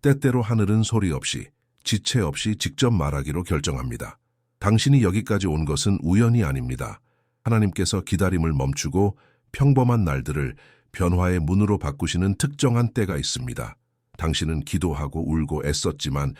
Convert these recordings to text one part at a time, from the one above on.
때때로 하늘은 소리 없이, 지체 없이 직접 말하기로 결정합니다. 당신이 여기까지 온 것은 우연이 아닙니다. 하나님께서 기다림을 멈추고 평범한 날들을 변화의 문으로 바꾸시는 특정한 때가 있습니다. 당신은 기도하고 울고 애썼지만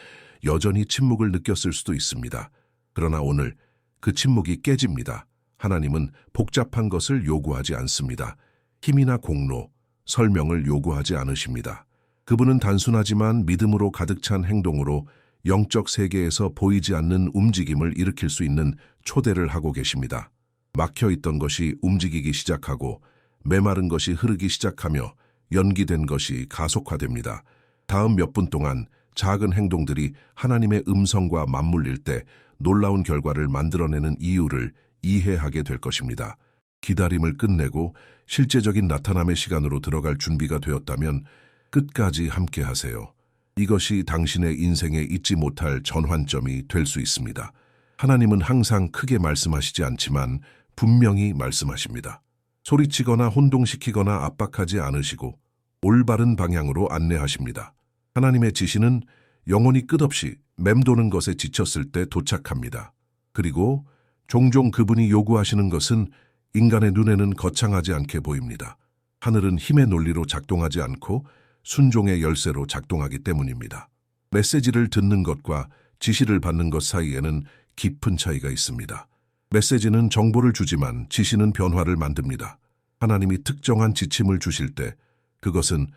여전히 침묵을 느꼈을 수도 있습니다. 그러나 오늘 그 침묵이 깨집니다. 하나님은 복잡한 것을 요구하지 않습니다. 힘이나 공로, 설명을 요구하지 않으십니다. 그분은 단순하지만 믿음으로 가득 찬 행동으로 영적 세계에서 보이지 않는 움직임을 일으킬 수 있는 초대를 하고 계십니다. 막혀있던 것이 움직이기 시작하고 메마른 것이 흐르기 시작하며 연기된 것이 가속화됩니다. 다음 몇 분 동안 작은 행동들이 하나님의 음성과 맞물릴 때 놀라운 결과를 만들어내는 이유를 이해하게 될 것입니다. 기다림을 끝내고 실제적인 나타남의 시간으로 들어갈 준비가 되었다면 끝까지 함께 하세요. 이것이 당신의 인생에 잊지 못할 전환점이 될 수 있습니다. 하나님은 항상 크게 말씀하시지 않지만 분명히 말씀하십니다. 소리치거나 혼동시키거나 압박하지 않으시고 올바른 방향으로 안내하십니다. 하나님의 지시는 영혼이 끝없이 맴도는 것에 지쳤을 때 도착합니다. 그리고 종종 그분이 요구하시는 것은 인간의 눈에는 거창하지 않게 보입니다. 하늘은 힘의 논리로 작동하지 않고 순종의 열쇠로 작동하기 때문입니다. 메시지를 듣는 것과 지시를 받는 것 사이에는 깊은 차이가 있습니다. 메시지는 정보를 주지만 지시는 변화를 만듭니다. 하나님이 특정한 지침을 주실 때 그것은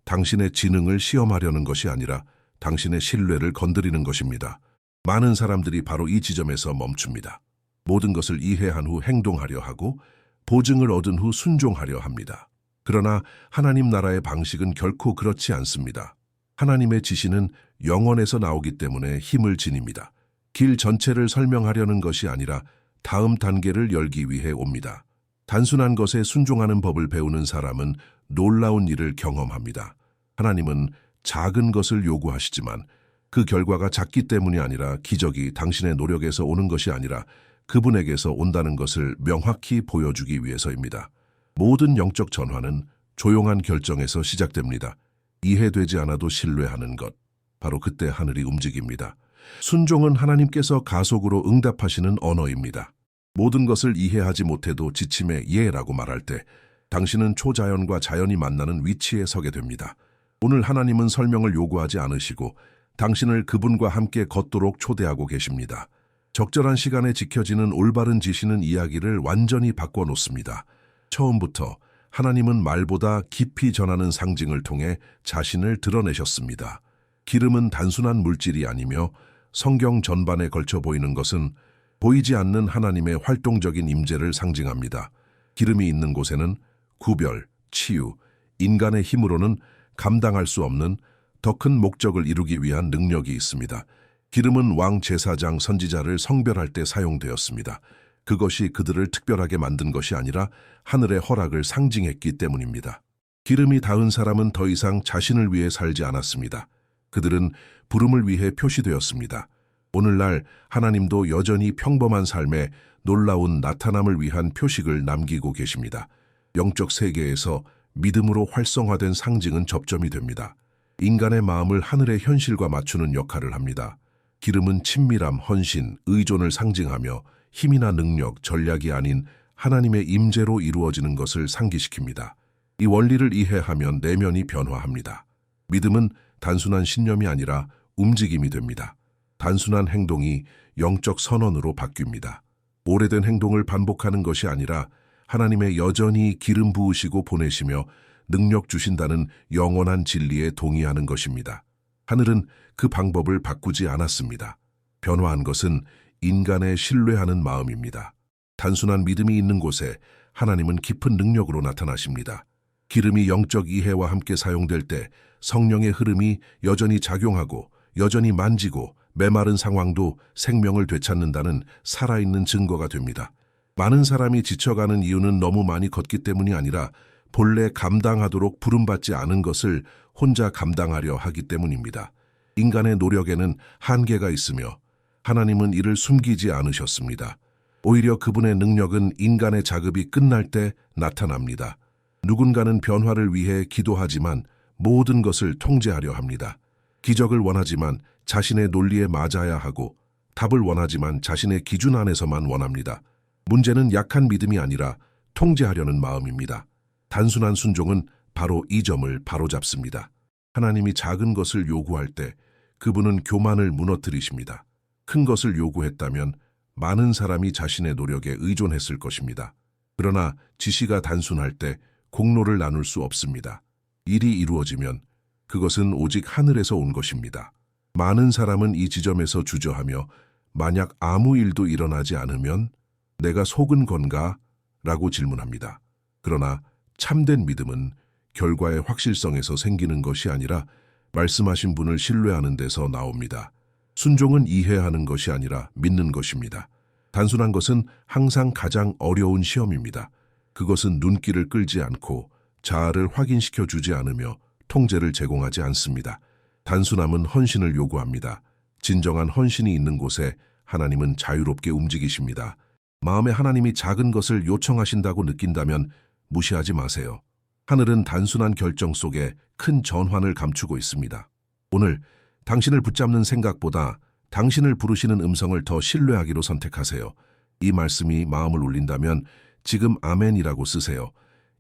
당신의 지능을 시험하려는 것이 아니라 당신의 신뢰를 건드리는 것입니다. 많은 사람들이 바로 이 지점에서 멈춥니다. 모든 것을 이해한 후 행동하려 하고 보증을 얻은 후 순종하려 합니다. 그러나 하나님 나라의 방식은 결코 그렇지 않습니다. 하나님의 지시는 영원에서 나오기 때문에 힘을 지닙니다. 길 전체를 설명하려는 것이 아니라 다음 단계를 열기 위해 옵니다. 단순한 것에 순종하는 법을 배우는 사람은 놀라운 일을 경험합니다. 하나님은 작은 것을 요구하시지만 그 결과가 작기 때문이 아니라 기적이 당신의 노력에서 오는 것이 아니라 그분에게서 온다는 것을 명확히 보여주기 위해서입니다. 모든 영적 전환은 조용한 결정에서 시작됩니다. 이해되지 않아도 신뢰하는 것. 바로 그때 하늘이 움직입니다. 순종은 하나님께서 가속으로 응답하시는 언어입니다. 모든 것을 이해하지 못해도 지침에 예라고 말할 때 당신은 초자연과 자연이 만나는 위치에 서게 됩니다. 오늘 하나님은 설명을 요구하지 않으시고 당신을 그분과 함께 걷도록 초대하고 계십니다. 적절한 시간에 지켜지는 올바른 지시는 이야기를 완전히 바꿔놓습니다. 처음부터 하나님은 말보다 깊이 전하는 상징을 통해 자신을 드러내셨습니다. 기름은 단순한 물질이 아니며 성경 전반에 걸쳐 보이는 것은 보이지 않는 하나님의 활동적인 임재를 상징합니다. 기름이 있는 곳에는 구별, 치유, 인간의 힘으로는 감당할 수 없는 더 큰 목적을 이루기 위한 능력이 있습니다. 기름은 왕 제사장 선지자를 성별할 때 사용되었습니다. 그것이 그들을 특별하게 만든 것이 아니라 하늘의 허락을 상징했기 때문입니다. 기름이 닿은 사람은 더 이상 자신을 위해 살지 않았습니다. 그들은 부름을 위해 표시되었습니다. 오늘날 하나님도 여전히 평범한 삶에 놀라운 나타남을 위한 표식을 남기고 계십니다. 영적 세계에서 믿음으로 활성화된 상징은 접점이 됩니다. 인간의 마음을 하늘의 현실과 맞추는 역할을 합니다. 기름은 친밀함, 헌신, 의존을 상징하며 힘이나 능력, 전략이 아닌 하나님의 임재로 이루어지는 것을 상기시킵니다. 이 원리를 이해하면 내면이 변화합니다. 믿음은 단순한 신념이 아니라 움직임이 됩니다. 단순한 행동이 영적 선언으로 바뀝니다. 오래된 행동을 반복하는 것이 아니라 하나님의 여전히 기름 부으시고 보내시며 능력 주신다는 영원한 진리에 동의하는 것입니다. 하늘은 그 방법을 바꾸지 않았습니다. 변화한 것은 인간의 신뢰하는 마음입니다. 단순한 믿음이 있는 곳에 하나님은 깊은 능력으로 나타나십니다. 기름이 영적 이해와 함께 사용될 때 성령의 흐름이 여전히 작용하고 여전히 만지고 메마른 상황도 생명을 되찾는다는 살아있는 증거가 됩니다. 많은 사람이 지쳐가는 이유는 너무 많이 걷기 때문이 아니라 본래 감당하도록 부름받지 않은 것을 혼자 감당하려 하기 때문입니다. 인간의 노력에는 한계가 있으며 하나님은 이를 숨기지 않으셨습니다. 오히려 그분의 능력은 인간의 작업이 끝날 때 나타납니다. 누군가는 변화를 위해 기도하지만 모든 것을 통제하려 합니다. 기적을 원하지만 자신의 논리에 맞아야 하고 답을 원하지만 자신의 기준 안에서만 원합니다. 문제는 약한 믿음이 아니라 통제하려는 마음입니다. 단순한 순종은 바로 이 점을 바로잡습니다. 하나님이 작은 것을 요구할 때 그분은 교만을 무너뜨리십니다. 큰 것을 요구했다면 많은 사람이 자신의 노력에 의존했을 것입니다. 그러나 지시가 단순할 때 공로를 나눌 수 없습니다. 일이 이루어지면 그것은 오직 하늘에서 온 것입니다. 많은 사람은 이 지점에서 주저하며 만약 아무 일도 일어나지 않으면 내가 속은 건가? 라고 질문합니다. 그러나 참된 믿음은 결과의 확실성에서 생기는 것이 아니라 말씀하신 분을 신뢰하는 데서 나옵니다. 순종은 이해하는 것이 아니라 믿는 것입니다. 단순한 것은 항상 가장 어려운 시험입니다. 그것은 눈길을 끌지 않고 자아를 확인시켜 주지 않으며 통제를 제공하지 않습니다. 단순함은 헌신을 요구합니다. 진정한 헌신이 있는 곳에 하나님은 자유롭게 움직이십니다. 마음에 하나님이 작은 것을 요청하신다고 느낀다면 무시하지 마세요. 하늘은 단순한 결정 속에 큰 전환을 감추고 있습니다. 오늘 당신을 붙잡는 생각보다 당신을 부르시는 음성을 더 신뢰하기로 선택하세요. 이 말씀이 마음을 울린다면 지금 아멘이라고 쓰세요.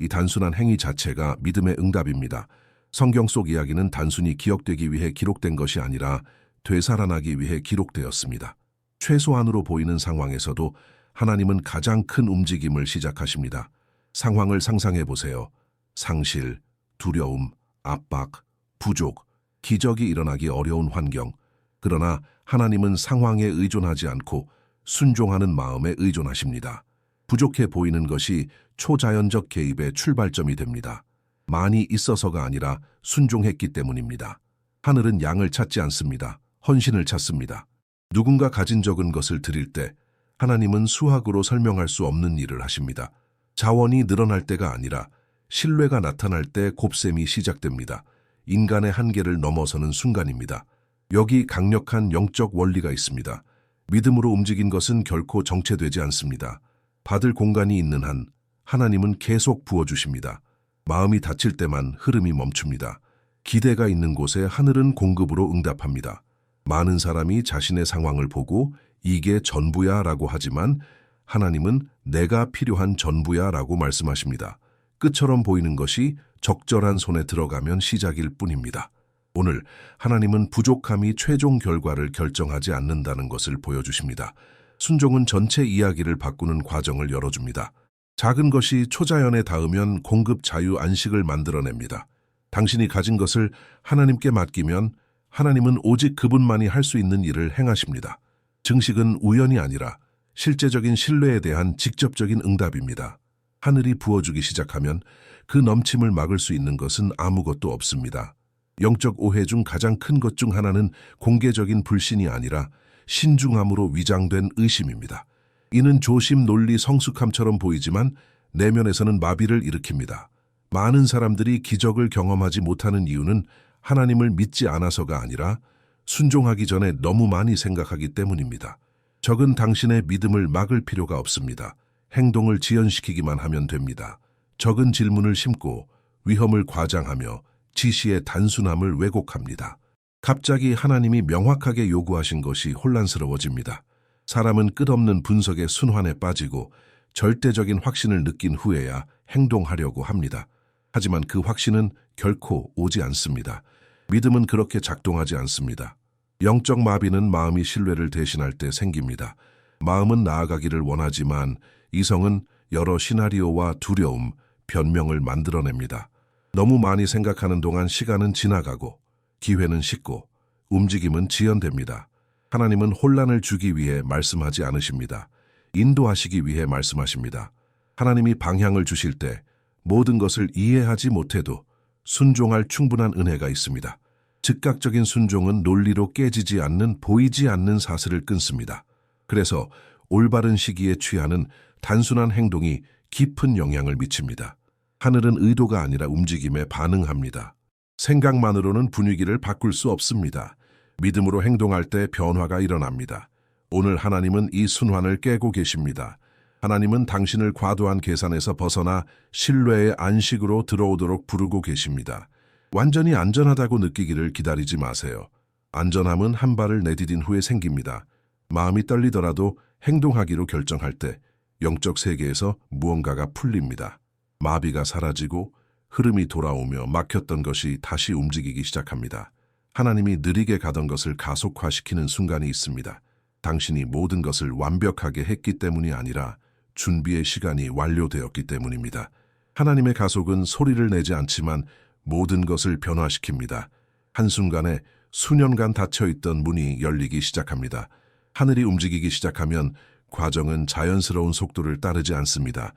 이 단순한 행위 자체가 믿음의 응답입니다. 성경 속 이야기는 단순히 기억되기 위해 기록된 것이 아니라 되살아나기 위해 기록되었습니다. 최소한으로 보이는 상황에서도 하나님은 가장 큰 움직임을 시작하십니다. 상황을 상상해 보세요. 상실, 두려움, 압박, 부족, 기적이 일어나기 어려운 환경. 그러나 하나님은 상황에 의존하지 않고 순종하는 마음에 의존하십니다. 부족해 보이는 것이 초자연적 개입의 출발점이 됩니다. 많이 있어서가 아니라 순종했기 때문입니다. 하늘은 양을 찾지 않습니다. 헌신을 찾습니다. 누군가 가진 적은 것을 드릴 때 하나님은 수학으로 설명할 수 없는 일을 하십니다. 자원이 늘어날 때가 아니라 신뢰가 나타날 때 곱셈이 시작됩니다. 인간의 한계를 넘어서는 순간입니다. 여기 강력한 영적 원리가 있습니다. 믿음으로 움직인 것은 결코 정체되지 않습니다. 받을 공간이 있는 한 하나님은 계속 부어주십니다. 마음이 닫힐 때만 흐름이 멈춥니다. 기대가 있는 곳에 하늘은 공급으로 응답합니다. 많은 사람이 자신의 상황을 보고 이게 전부야 라고 하지만 하나님은 내가 필요한 전부야 라고 말씀하십니다. 끝처럼 보이는 것이 적절한 손에 들어가면 시작일 뿐입니다. 오늘 하나님은 부족함이 최종 결과를 결정하지 않는다는 것을 보여주십니다. 순종은 전체 이야기를 바꾸는 과정을 열어줍니다. 작은 것이 초자연에 닿으면 공급 자유 안식을 만들어냅니다. 당신이 가진 것을 하나님께 맡기면 하나님은 오직 그분만이 할 수 있는 일을 행하십니다. 증식은 우연이 아니라 실제적인 신뢰에 대한 직접적인 응답입니다. 하늘이 부어주기 시작하면 그 넘침을 막을 수 있는 것은 아무것도 없습니다. 영적 오해 중 가장 큰 것 중 하나는 공개적인 불신이 아니라 신중함으로 위장된 의심입니다. 이는 조심, 논리, 성숙함처럼 보이지만 내면에서는 마비를 일으킵니다. 많은 사람들이 기적을 경험하지 못하는 이유는 하나님을 믿지 않아서가 아니라 순종하기 전에 너무 많이 생각하기 때문입니다. 적은 당신의 믿음을 막을 필요가 없습니다. 행동을 지연시키기만 하면 됩니다. 적은 질문을 심고 위험을 과장하며 지시의 단순함을 왜곡합니다. 갑자기 하나님이 명확하게 요구하신 것이 혼란스러워집니다. 사람은 끝없는 분석의 순환에 빠지고 절대적인 확신을 느낀 후에야 행동하려고 합니다. 하지만 그 확신은 결코 오지 않습니다. 믿음은 그렇게 작동하지 않습니다. 영적 마비는 마음이 신뢰를 대신할 때 생깁니다. 마음은 나아가기를 원하지만 이성은 여러 시나리오와 두려움, 변명을 만들어냅니다. 너무 많이 생각하는 동안 시간은 지나가고 기회는 식고 움직임은 지연됩니다. 하나님은 혼란을 주기 위해 말씀하지 않으십니다. 인도하시기 위해 말씀하십니다. 하나님이 방향을 주실 때 모든 것을 이해하지 못해도 순종할 충분한 은혜가 있습니다. 즉각적인 순종은 논리로 깨지지 않는 보이지 않는 사슬을 끊습니다. 그래서 올바른 시기에 취하는 단순한 행동이 깊은 영향을 미칩니다. 하늘은 의도가 아니라 움직임에 반응합니다. 생각만으로는 분위기를 바꿀 수 없습니다. 믿음으로 행동할 때 변화가 일어납니다. 오늘 하나님은 이 순환을 깨고 계십니다. 하나님은 당신을 과도한 계산에서 벗어나 신뢰의 안식으로 들어오도록 부르고 계십니다. 완전히 안전하다고 느끼기를 기다리지 마세요. 안전함은 한 발을 내디딘 후에 생깁니다. 마음이 떨리더라도 행동하기로 결정할 때 영적 세계에서 무언가가 풀립니다. 마비가 사라지고 흐름이 돌아오며 막혔던 것이 다시 움직이기 시작합니다. 하나님이 느리게 가던 것을 가속화시키는 순간이 있습니다. 당신이 모든 것을 완벽하게 했기 때문이 아니라 준비의 시간이 완료되었기 때문입니다. 하나님의 가속은 소리를 내지 않지만 모든 것을 변화시킵니다. 한순간에 수년간 닫혀있던 문이 열리기 시작합니다. 하늘이 움직이기 시작하면 과정은 자연스러운 속도를 따르지 않습니다.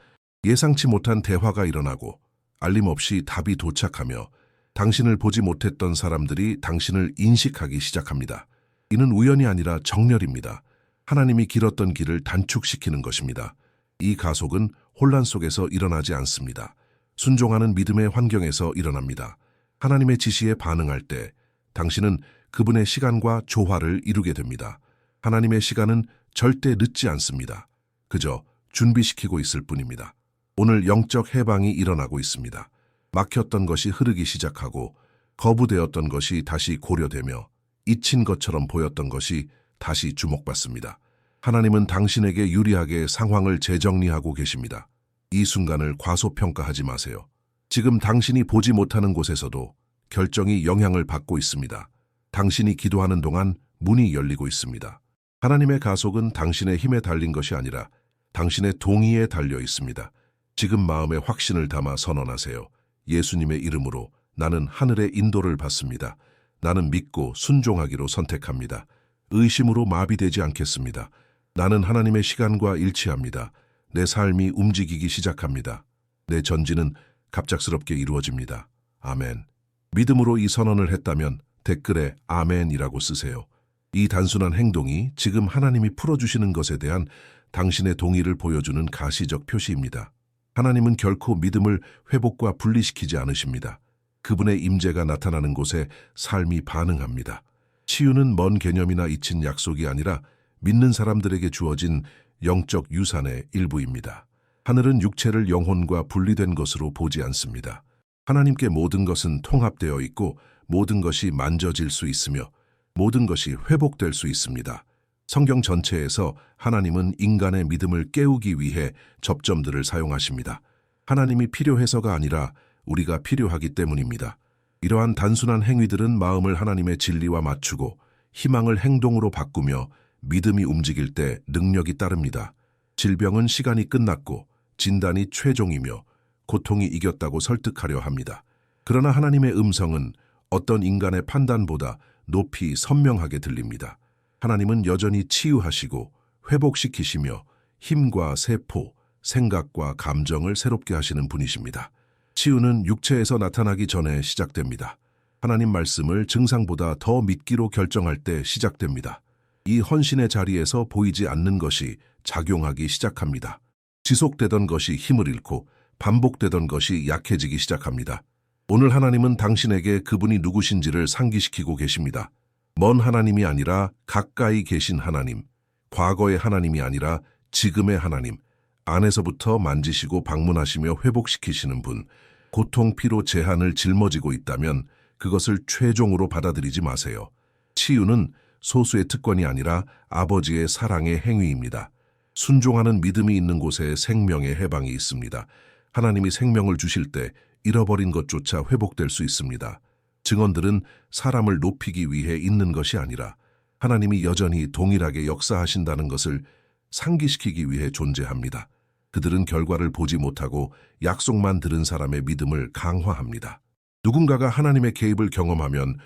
예상치 못한 대화가 일어나고 알림없이 답이 도착하며 당신을 보지 못했던 사람들이 당신을 인식하기 시작합니다. 이는 우연이 아니라 정렬입니다. 하나님이 길었던 길을 단축시키는 것입니다. 이 가속은 혼란 속에서 일어나지 않습니다. 순종하는 믿음의 환경에서 일어납니다. 하나님의 지시에 반응할 때 당신은 그분의 시간과 조화를 이루게 됩니다. 하나님의 시간은 절대 늦지 않습니다. 그저 준비시키고 있을 뿐입니다. 오늘 영적 해방이 일어나고 있습니다. 막혔던 것이 흐르기 시작하고 거부되었던 것이 다시 고려되며 잊힌 것처럼 보였던 것이 다시 주목받습니다. 하나님은 당신에게 유리하게 상황을 재정리하고 계십니다. 이 순간을 과소평가하지 마세요. 지금 당신이 보지 못하는 곳에서도 결정이 영향을 받고 있습니다. 당신이 기도하는 동안 문이 열리고 있습니다. 하나님의 가속은 당신의 힘에 달린 것이 아니라 당신의 동의에 달려 있습니다. 지금 마음에 확신을 담아 선언하세요. 예수님의 이름으로 나는 하늘의 인도를 받습니다. 나는 믿고 순종하기로 선택합니다. 의심으로 마비되지 않겠습니다. 나는 하나님의 시간과 일치합니다. 내 삶이 움직이기 시작합니다. 내 전진은 갑작스럽게 이루어집니다. 아멘. 믿음으로 이 선언을 했다면 댓글에 아멘이라고 쓰세요. 이 단순한 행동이 지금 하나님이 풀어주시는 것에 대한 당신의 동의를 보여주는 가시적 표시입니다. 하나님은 결코 믿음을 회복과 분리시키지 않으십니다. 그분의 임재가 나타나는 곳에 삶이 반응합니다. 치유는 먼 개념이나 잊힌 약속이 아니라 믿는 사람들에게 주어진 영적 유산의 일부입니다. 하늘은 육체를 영혼과 분리된 것으로 보지 않습니다. 하나님께 모든 것은 통합되어 있고 모든 것이 만져질 수 있으며 모든 것이 회복될 수 있습니다. 성경 전체에서 하나님은 인간의 믿음을 깨우기 위해 접점들을 사용하십니다. 하나님이 필요해서가 아니라 우리가 필요하기 때문입니다. 이러한 단순한 행위들은 마음을 하나님의 진리와 맞추고 희망을 행동으로 바꾸며 믿음이 움직일 때 능력이 따릅니다. 질병은 시간이 끝났고 진단이 최종이며 고통이 이겼다고 설득하려 합니다. 그러나 하나님의 음성은 어떤 인간의 판단보다 높이 선명하게 들립니다. 하나님은 여전히 치유하시고 회복시키시며 힘과 세포, 생각과 감정을 새롭게 하시는 분이십니다. 치유는 육체에서 나타나기 전에 시작됩니다. 하나님 말씀을 증상보다 더 믿기로 결정할 때 시작됩니다. 이 헌신의 자리에서 보이지 않는 것이 작용하기 시작합니다. 지속되던 것이 힘을 잃고 반복되던 것이 약해지기 시작합니다. 오늘 하나님은 당신에게 그분이 누구신지를 상기시키고 계십니다. 먼 하나님이 아니라 가까이 계신 하나님, 과거의 하나님이 아니라 지금의 하나님, 안에서부터 만지시고 방문하시며 회복시키시는 분, 고통, 피로, 제한을 짊어지고 있다면 그것을 최종으로 받아들이지 마세요. 치유는 소수의 특권이 아니라 아버지의 사랑의 행위입니다. 순종하는 믿음이 있는 곳에 생명의 해방이 있습니다. 하나님이 생명을 주실 때 잃어버린 것조차 회복될 수 있습니다. 증언들은 사람을 높이기 위해 있는 것이 아니라 하나님이 여전히 동일하게 역사하신다는 것을 상기시키기 위해 존재합니다. 그들은 결과를 보지 못하고 약속만 들은 사람의 믿음을 강화합니다. 누군가가 하나님의 개입을 경험하면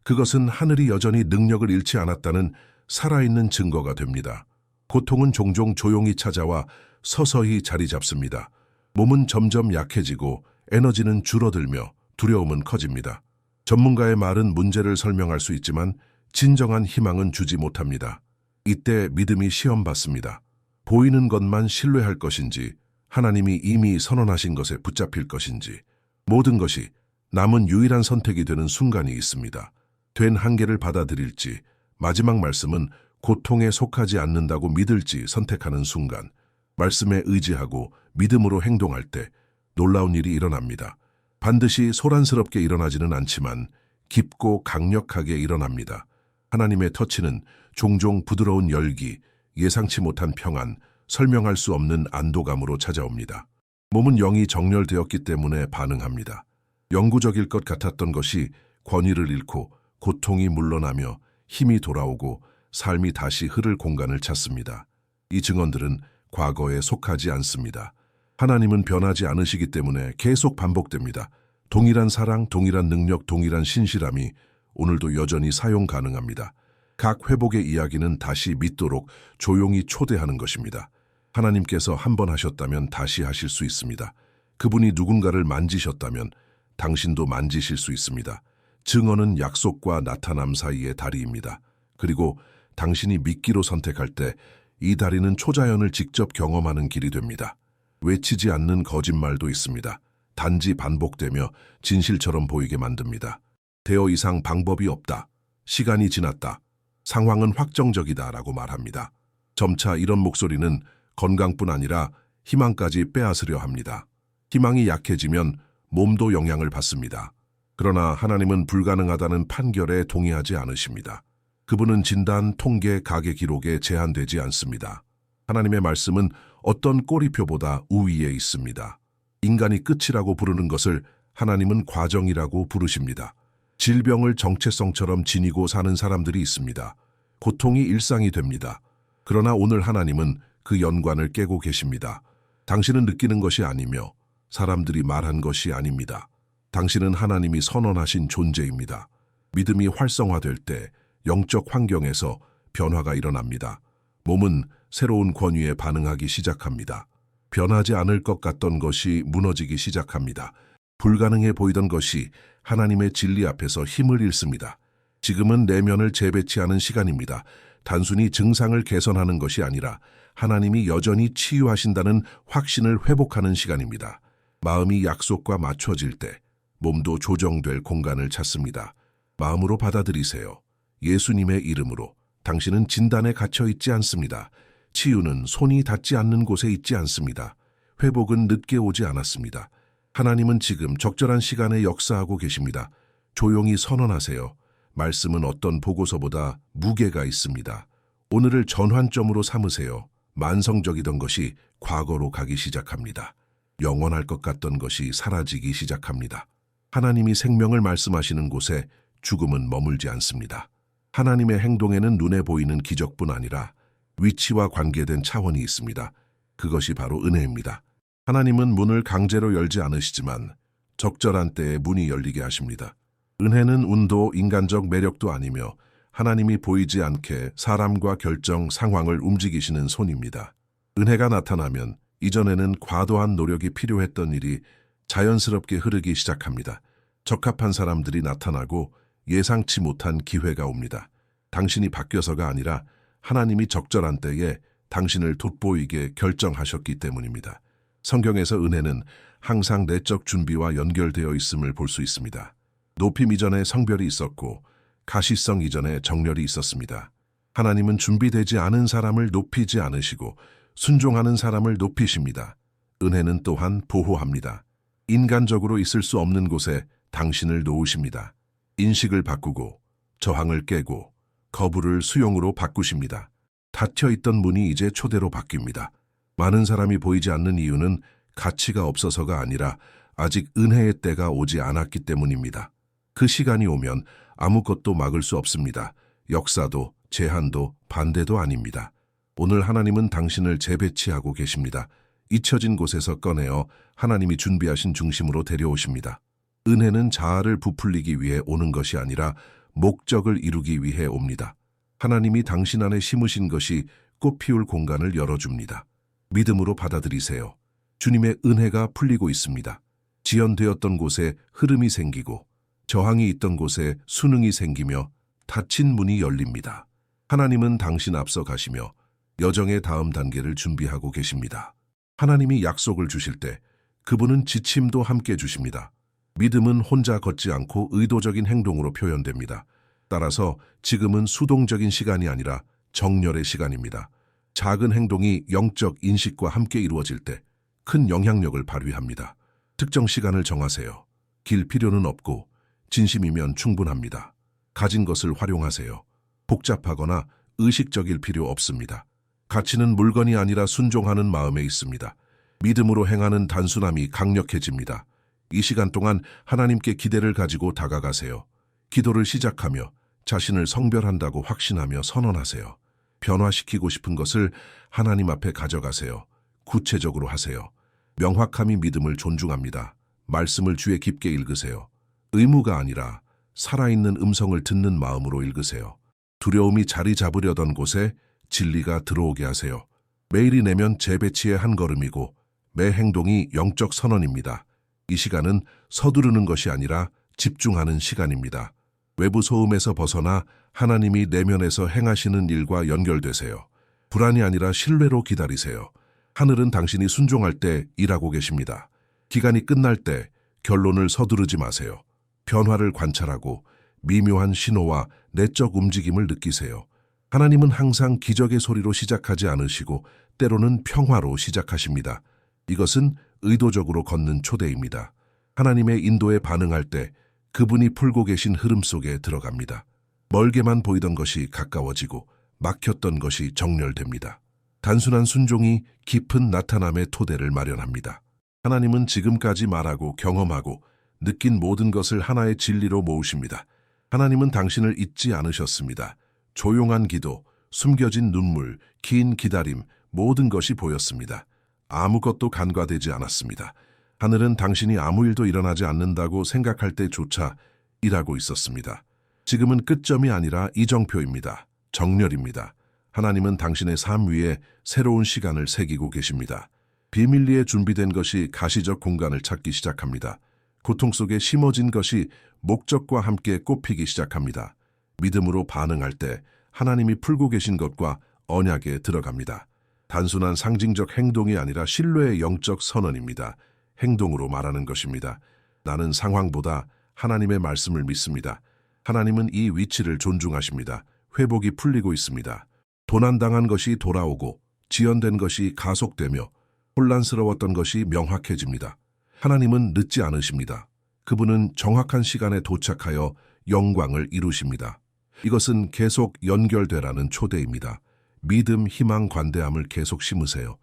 그것은 하늘이 여전히 능력을 잃지 않았다는 살아있는 증거가 됩니다. 고통은 종종 조용히 찾아와 서서히 자리 잡습니다. 몸은 점점 약해지고 에너지는 줄어들며 두려움은 커집니다. 전문가의 말은 문제를 설명할 수 있지만 진정한 희망은 주지 못합니다. 이때 믿음이 시험받습니다. 보이는 것만 신뢰할 것인지 하나님이 이미 선언하신 것에 붙잡힐 것인지 모든 것이 남은 유일한 선택이 되는 순간이 있습니다. 된 한계를 받아들일지 마지막 말씀은 고통에 속하지 않는다고 믿을지 선택하는 순간 말씀에 의지하고 믿음으로 행동할 때 놀라운 일이 일어납니다. 반드시 소란스럽게 일어나지는 않지만 깊고 강력하게 일어납니다. 하나님의 터치는 종종 부드러운 열기, 예상치 못한 평안, 설명할 수 없는 안도감으로 찾아옵니다. 몸은 영이 정렬되었기 때문에 반응합니다. 영구적일 것 같았던 것이 권위를 잃고 고통이 물러나며 힘이 돌아오고 삶이 다시 흐를 공간을 찾습니다. 이 증언들은 과거에 속하지 않습니다. 하나님은 변하지 않으시기 때문에 계속 반복됩니다. 동일한 사랑, 동일한 능력, 동일한 신실함이 오늘도 여전히 사용 가능합니다. 각 회복의 이야기는 다시 믿도록 조용히 초대하는 것입니다. 하나님께서 한 번 하셨다면 다시 하실 수 있습니다. 그분이 누군가를 만지셨다면 당신도 만지실 수 있습니다. 증언은 약속과 나타남 사이의 다리입니다. 그리고 당신이 믿기로 선택할 때 이 다리는 초자연을 직접 경험하는 길이 됩니다. 외치지 않는 거짓말도 있습니다. 단지 반복되며 진실처럼 보이게 만듭니다. 더 이상 방법이 없다. 시간이 지났다. 상황은 확정적이다 라고 말합니다. 점차 이런 목소리는 건강뿐 아니라 희망까지 빼앗으려 합니다. 희망이 약해지면 몸도 영향을 받습니다. 그러나 하나님은 불가능하다는 판결에 동의하지 않으십니다. 그분은 진단, 통계, 가계 기록에 제한되지 않습니다. 하나님의 말씀은 어떤 꼬리표보다 우위에 있습니다. 인간이 끝이라고 부르는 것을 하나님은 과정이라고 부르십니다. 질병을 정체성처럼 지니고 사는 사람들이 있습니다. 고통이 일상이 됩니다. 그러나 오늘 하나님은 그 연관을 깨고 계십니다. 당신은 느끼는 것이 아니며 사람들이 말한 것이 아닙니다. 당신은 하나님이 선언하신 존재입니다. 믿음이 활성화될 때 영적 환경에서 변화가 일어납니다. 몸은 새로운 권위에 반응하기 시작합니다. 변하지 않을 것 같던 것이 무너지기 시작합니다. 불가능해 보이던 것이 하나님의 진리 앞에서 힘을 잃습니다. 지금은 내면을 재배치하는 시간입니다. 단순히 증상을 개선하는 것이 아니라 하나님이 여전히 치유하신다는 확신을 회복하는 시간입니다. 마음이 약속과 맞춰질 때 몸도 조정될 공간을 찾습니다. 마음으로 받아들이세요. 예수님의 이름으로. 당신은 진단에 갇혀 있지 않습니다. 치유는 손이 닿지 않는 곳에 있지 않습니다. 회복은 늦게 오지 않았습니다. 하나님은 지금 적절한 시간에 역사하고 계십니다. 조용히 선언하세요. 말씀은 어떤 보고서보다 무게가 있습니다. 오늘을 전환점으로 삼으세요. 만성적이던 것이 과거로 가기 시작합니다. 영원할 것 같던 것이 사라지기 시작합니다. 하나님이 생명을 말씀하시는 곳에 죽음은 머물지 않습니다. 하나님의 행동에는 눈에 보이는 기적뿐 아니라 위치와 관계된 차원이 있습니다. 그것이 바로 은혜입니다. 하나님은 문을 강제로 열지 않으시지만 적절한 때에 문이 열리게 하십니다. 은혜는 운도 인간적 매력도 아니며 하나님이 보이지 않게 사람과 결정, 상황을 움직이시는 손입니다. 은혜가 나타나면 이전에는 과도한 노력이 필요했던 일이 자연스럽게 흐르기 시작합니다. 적합한 사람들이 나타나고 예상치 못한 기회가 옵니다. 당신이 바뀌어서가 아니라 하나님이 적절한 때에 당신을 돋보이게 결정하셨기 때문입니다. 성경에서 은혜는 항상 내적 준비와 연결되어 있음을 볼 수 있습니다. 높임 이전에 성별이 있었고 가시성 이전에 정렬이 있었습니다. 하나님은 준비되지 않은 사람을 높이지 않으시고 순종하는 사람을 높이십니다. 은혜는 또한 보호합니다. 인간적으로 있을 수 없는 곳에 당신을 놓으십니다. 인식을 바꾸고 저항을 깨고 거부를 수용으로 바꾸십니다. 닫혀있던 문이 이제 초대로 바뀝니다. 많은 사람이 보이지 않는 이유는 가치가 없어서가 아니라 아직 은혜의 때가 오지 않았기 때문입니다. 그 시간이 오면 아무것도 막을 수 없습니다. 역사도, 제한도, 반대도 아닙니다. 오늘 하나님은 당신을 재배치하고 계십니다. 잊혀진 곳에서 꺼내어 하나님이 준비하신 중심으로 데려오십니다. 은혜는 자아를 부풀리기 위해 오는 것이 아니라 목적을 이루기 위해 옵니다. 하나님이 당신 안에 심으신 것이 꽃 피울 공간을 열어줍니다. 믿음으로 받아들이세요. 주님의 은혜가 풀리고 있습니다. 지연되었던 곳에 흐름이 생기고 저항이 있던 곳에 순응이 생기며 닫힌 문이 열립니다. 하나님은 당신 앞서 가시며 여정의 다음 단계를 준비하고 계십니다. 하나님이 약속을 주실 때 그분은 지침도 함께 주십니다. 믿음은 혼자 걷지 않고 의도적인 행동으로 표현됩니다. 따라서 지금은 수동적인 시간이 아니라 정렬의 시간입니다. 작은 행동이 영적 인식과 함께 이루어질 때 큰 영향력을 발휘합니다. 특정 시간을 정하세요. 길 필요는 없고 진심이면 충분합니다. 가진 것을 활용하세요. 복잡하거나 의식적일 필요 없습니다. 가치는 물건이 아니라 순종하는 마음에 있습니다. 믿음으로 행하는 단순함이 강력해집니다. 이 시간 동안 하나님께 기대를 가지고 다가가세요. 기도를 시작하며 자신을 성별한다고 확신하며 선언하세요. 변화시키고 싶은 것을 하나님 앞에 가져가세요. 구체적으로 하세요. 명확함이 믿음을 존중합니다. 말씀을 주에 깊게 읽으세요. 의무가 아니라 살아있는 음성을 듣는 마음으로 읽으세요. 두려움이 자리 잡으려던 곳에 진리가 들어오게 하세요. 매일이 내면 재배치의 한 걸음이고 매 행동이 영적 선언입니다. 이 시간은 서두르는 것이 아니라 집중하는 시간입니다. 외부 소음에서 벗어나 하나님이 내면에서 행하시는 일과 연결되세요. 불안이 아니라 신뢰로 기다리세요. 하늘은 당신이 순종할 때 일하고 계십니다. 기간이 끝날 때 결론을 서두르지 마세요. 변화를 관찰하고 미묘한 신호와 내적 움직임을 느끼세요. 하나님은 항상 기적의 소리로 시작하지 않으시고 때로는 평화로 시작하십니다. 이것은 의도적으로 걷는 초대입니다. 하나님의 인도에 반응할 때 그분이 풀고 계신 흐름 속에 들어갑니다. 멀게만 보이던 것이 가까워지고 막혔던 것이 정렬됩니다. 단순한 순종이 깊은 나타남의 토대를 마련합니다. 하나님은 지금까지 말하고 경험하고 느낀 모든 것을 하나의 진리로 모으십니다. 하나님은 당신을 잊지 않으셨습니다. 조용한 기도, 숨겨진 눈물, 긴 기다림, 모든 것이 보였습니다. 아무것도 간과되지 않았습니다. 하늘은 당신이 아무 일도 일어나지 않는다고 생각할 때조차 일하고 있었습니다. 지금은 끝점이 아니라 이정표입니다. 정렬입니다. 하나님은 당신의 삶 위에 새로운 시간을 새기고 계십니다. 비밀리에 준비된 것이 가시적 공간을 찾기 시작합니다. 고통 속에 심어진 것이 목적과 함께 꽃피기 시작합니다. 믿음으로 반응할 때 하나님이 풀고 계신 것과 언약에 들어갑니다. 단순한 상징적 행동이 아니라 신뢰의 영적 선언입니다. 행동으로 말하는 것입니다. 나는 상황보다 하나님의 말씀을 믿습니다. 하나님은 이 위치를 존중하십니다. 회복이 풀리고 있습니다. 도난당한 것이 돌아오고 지연된 것이 가속되며 혼란스러웠던 것이 명확해집니다. 하나님은 늦지 않으십니다. 그분은 정확한 시간에 도착하여 영광을 이루십니다. 이것은 계속 연결되라는 초대입니다. 믿음, 희망, 관대함을 계속 심으세요.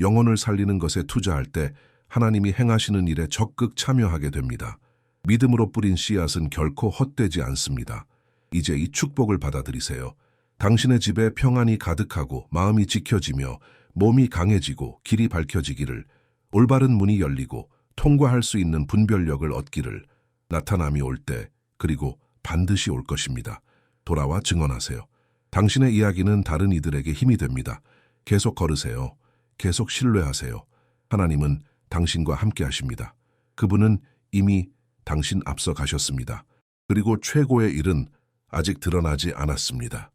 영혼을 살리는 것에 투자할 때 하나님이 행하시는 일에 적극 참여하게 됩니다. 믿음으로 뿌린 씨앗은 결코 헛되지 않습니다. 이제 이 축복을 받아들이세요. 당신의 집에 평안이 가득하고 마음이 지켜지며 몸이 강해지고 길이 밝혀지기를, 올바른 문이 열리고 통과할 수 있는 분별력을 얻기를, 나타남이 올 때 그리고 반드시 올 것입니다. 돌아와 증언하세요. 당신의 이야기는 다른 이들에게 힘이 됩니다. 계속 걸으세요. 계속 신뢰하세요. 하나님은 당신과 함께 하십니다. 그분은 이미 당신 앞서 가셨습니다. 그리고 최고의 일은 아직 드러나지 않았습니다.